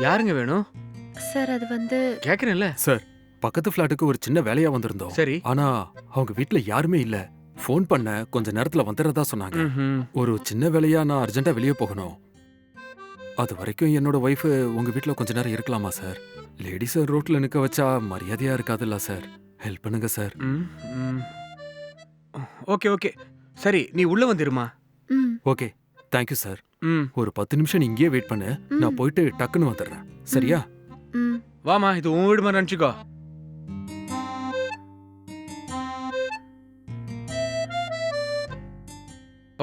யாருங்க வேணும்? சார் அது வந்து கேக்குறேன்ல. சார், பக்கத்து ஃபிளாட்டுக்கு ஒரு சின்ன வேலையா வந்திருந்தோம். சரி. ஆனா அவங்க வீட்ல யாருமே இல்ல. ஃபோன் பண்ண கொஞ்ச நேரத்துல வந்துடுறதா சொன்னாங்க. ஒரு சின்ன வேலையா நான் அர்ஜென்ட்டா வெளியே போகணும். அது வரைக்கும் என்னோட ஒய்ஃப் உங்க வீட்ல கொஞ்ச நேரம் இருக்கலாமா சார்? லேடிஸ ரோட்ல நிக்க வச்சா மரியாதையா இருக்காதுல்ல சார். ஹெல்ப் பண்ணுங்க சார். Okay okay. சரி, நீ உள்ள வந்துருமா. ம் ஓகே, தேங்க்யூ சார். ம். ஒரு 10 நிமிஷம் நீ இங்கேயே வெயிட் பண்ணு. நான் போயிட்டு டக்குன்னு வந்துடுறேன். சரியா? ம் வாமா, இது உன் வீடு மாதிரி நினைச்சுக்கோ.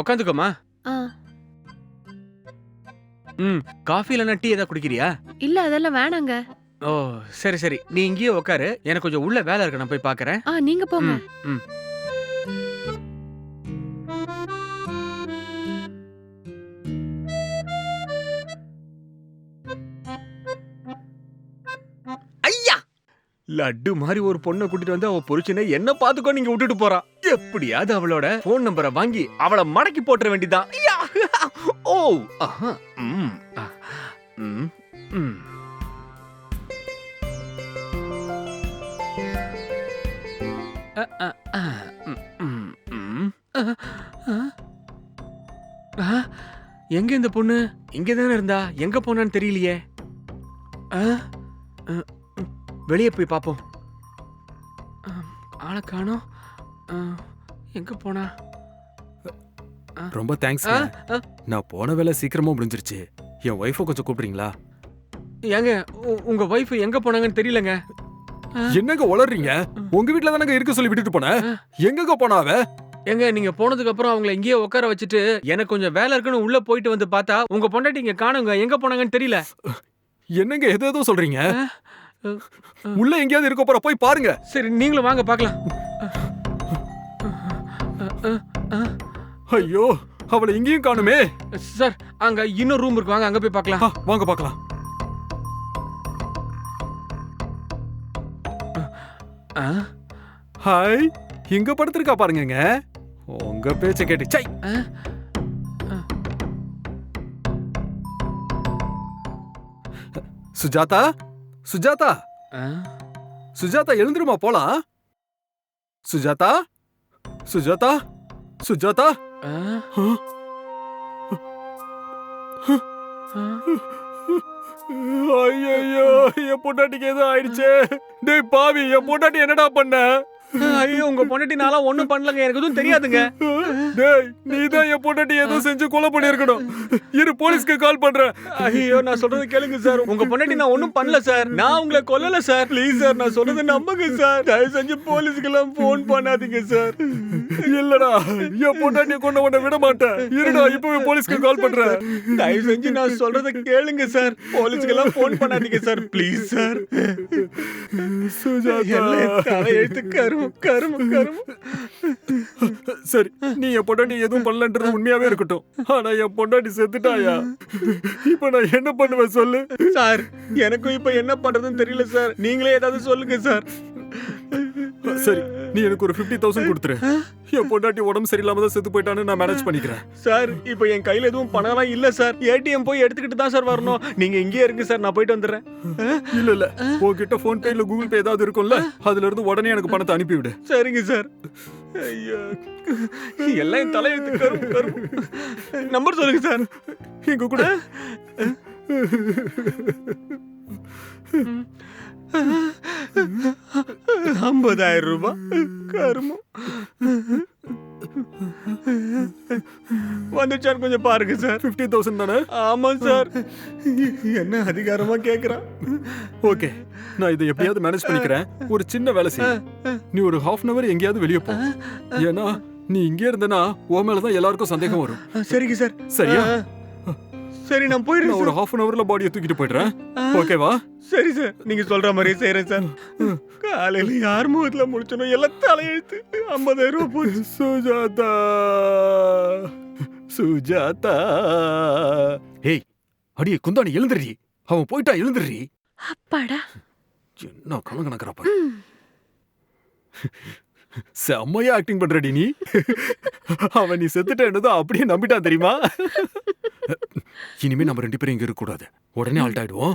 உக்காந்துக்கோமா. ஆ காஃபி இல்லைன்னா டீ ஏதாவது குடிக்கிறியா? இல்ல அதெல்லாம் வேணாங்க. ஓ சரி சரி, நீ இங்கேயே உட்காரு. எனக்கு கொஞ்சம் உள்ள வேலை இருக்கு, நான் போய் பாக்குறேன். நீங்க போங்க. ம். ஐயா, லட்டு மாதிரி ஒரு பொண்ணை கூட்டிட்டு வந்து அவ புருஷனை என்ன பாத்துக்கோ நீங்க விட்டுட்டு போறா. எப்படியாவது அவளோட போன் நம்பரை வாங்கி அவளை மடக்கி போட்டுற வேண்டியதான். ஓ ஆஹா. ம் ஆ. ம் ம். எங்க இந்த பொண்ணு? இங்க தானே இருந்தா, எங்க போனான்னு தெரியலையே. வெளியே போய் பாப்போம். ஆளை காணோம். எங்க போனா? ரொம்ப தேங்க்ஸ். நான் போன வேலை சீக்கிரமா முடிஞ்சிருச்சு. என் ஒய்ஃபை கொஞ்சம் கூப்பிடுறீங்களா? ஏங்க, உங்க வைஃப் எங்க போனாங்கன்னு தெரியலங்க. என்னங்க உளறீங்க? உங்க வீட்ல தானங்க இருக்க சொல்லி விட்டுட்டு போனேன். எங்கங்க போனா அவ? ஏங்க, நீங்க போனதுக்கு அப்புறம் அவங்கள இங்கேயே உட்கார வச்சுட்டு எனக்கு கொஞ்சம் வேலை இருக்குன்னு உள்ள போயிட்டு வந்து பார்த்தா உங்க பொண்டாட்டி இங்க காணுங்க. எங்க போனாங்கன்னு தெரியல. என்னங்க ஏதோ சொல்றீங்க? உள்ள எங்கேயாவது இருக்க போற, போய் பாருங்க. சரி, நீங்களும் வாங்க பார்க்கலாம். ஐயோ, அவளை இங்கேயும் காணுமே. சார், அங்க இன்னொரு ரூம் இருக்கு, வாங்க அங்க போய் பார்க்கலாம். வாங்க பார்க்கலாம். ஹாய், இங்க படுத்திருக்கா பாருங்கங்க. உங்க பேச்ச கேட்டு சை. சுஜாதா, சுஜாதா, சுஜாதா எழுந்துருமா போலாம். சுஜாதா, சுஜாதா, சுஜாதா. ஐயோ, என் பொண்டாட்டிக்கு ஏதோ ஆயிடுச்சே. டேய் பாவி, என் பொண்டாட்டி என்னடா பண்ண? ஐயோ, உங்க பொண்டாட்டி நாளா ஒண்ணும் பண்ணலங்க, எனக்கு எதுவும் தெரியாதுங்க. டேய், நீதான் என் பொண்டாட்டி ஏதோ செஞ்சு கொலை பண்ணி இருக்கணும். இரு, போலீஸ்க்கு கால் பண்றேன். ஐயோ, நான் சொல்றது கேளுங்க சார். உங்க பொண்டாட்டி நான் ஒண்ணும் பண்ணல சார். நான் உங்களை கொல்லல சார். ப்ளீஸ் சார், நான் சொல்றதை நம்புங்க சார். தயவு செஞ்சு போலீஸ்க்கு எல்லாம் போன் பண்ணாதீங்க சார். இல்லடா, என் பொண்டாட்டியை கொண்டு உன்னை விட மாட்டேன். இருடா, இப்பவே போலீஸ்க்கு கால் பண்றேன். தயவு செஞ்சு நான் சொல்றதை கேளுங்க சார். போலீஸ்க்கு எல்லாம் போன் பண்ணாதீங்க சார். Please sir. சுஜாதா, தலையெழுத்து கரும கரும கரும. சரி, நீ என் பொண்டாட்டி எதுவும் பண்ணலன்றது உண்மையாவே இருக்கட்டும். ஆனா என் பொண்டாட்டி செத்துட்டாயா? இப்ப நான் என்ன பண்ணுவேன் சொல்லு சார். எனக்கும் இப்ப என்ன பண்றதுன்னு தெரியல சார். நீங்களே ஏதாவது சொல்லுங்க சார். சரி, நீ எனக்கு ஒரு 50,000 கொடுத்துரு. என் பொண்டாட்டி உடம்பு சரியில்லாம தான் செத்து போயிட்டான்னு நான் மேனேஜ் பண்ணிக்கிறேன். சார், இப்போ என் கையில எதுவும் பணம்லாம் இல்ல சார். ஏடிஎம் போய் எடுத்துக்கிட்டு தான் சார் வரணும். நீங்க இங்கேயே இருங்க சார், நான் போயிட்டு வந்துடுறேன். இல்ல, உன்கிட்ட போன் பே இல்ல கூகுள் பே ஏதாவது இருக்கும்ல, அதுல இருந்து உடனே எனக்கு பணத்தை அனுப்பிவிடு. சரிங்க சார். ஐயோ, எல்லாம் என் தலையெழுத்து கரும கரும. நம்பர் சொல்லுங்க சார். எங்க கூட 50,000 ரூபாய் கருமம் வந்துச்சான்னு கொஞ்சம் பாருங்க சார். 50,000 தானே? ஆமா சார். என்ன அதிகாரமா கேக்குறான். ஓகே, நான் இதை எப்படியாவது மேனேஜ் பண்ணிக்கிறேன். ஒரு சின்ன வேலை செய்ய, நீ ஒரு 1/2 hour எங்கேயாவது வெளியே போ. ஏன்னா நீ இங்கே இருந்தனா உன் மேலதான் எல்லாருக்கும் சந்தேகம் வரும். சரிங்க சார். சரியா? சரி, நான் போயிடுறேன். ஒரு 1/2 hourல பாடியை தூக்கிட்டு போயிடுறேன். ஓகேவா? சரி சார், நீங்க சொல்ற மாதிரியே செய்யறேன் சார். காலையில யார் முகத்துல முடிச்சனும் எல்லாம் தலையெழுத்து. 50,000 ரூபாய் போச்சு. சுஜாதா, சுஜாதா. ஏய், அடியே குந்தாணி, எழுந்துடுறி. அவன் போயிட்டா, எழுந்துடுறி. அப்பாடா, என்ன கணக்கணக்கிறப்ப செம்மையா ஆக்டிங் பண்றடி நீ. அவன் நீ செத்துட்டேன்னதும் அப்படியே நம்பிட்டான் தெரியுமா? இனிமே நம்ம 2 பேரும் இங்க இருக்க கூடாது. உடனே ஆல்ட் ஆயிடுவோம்.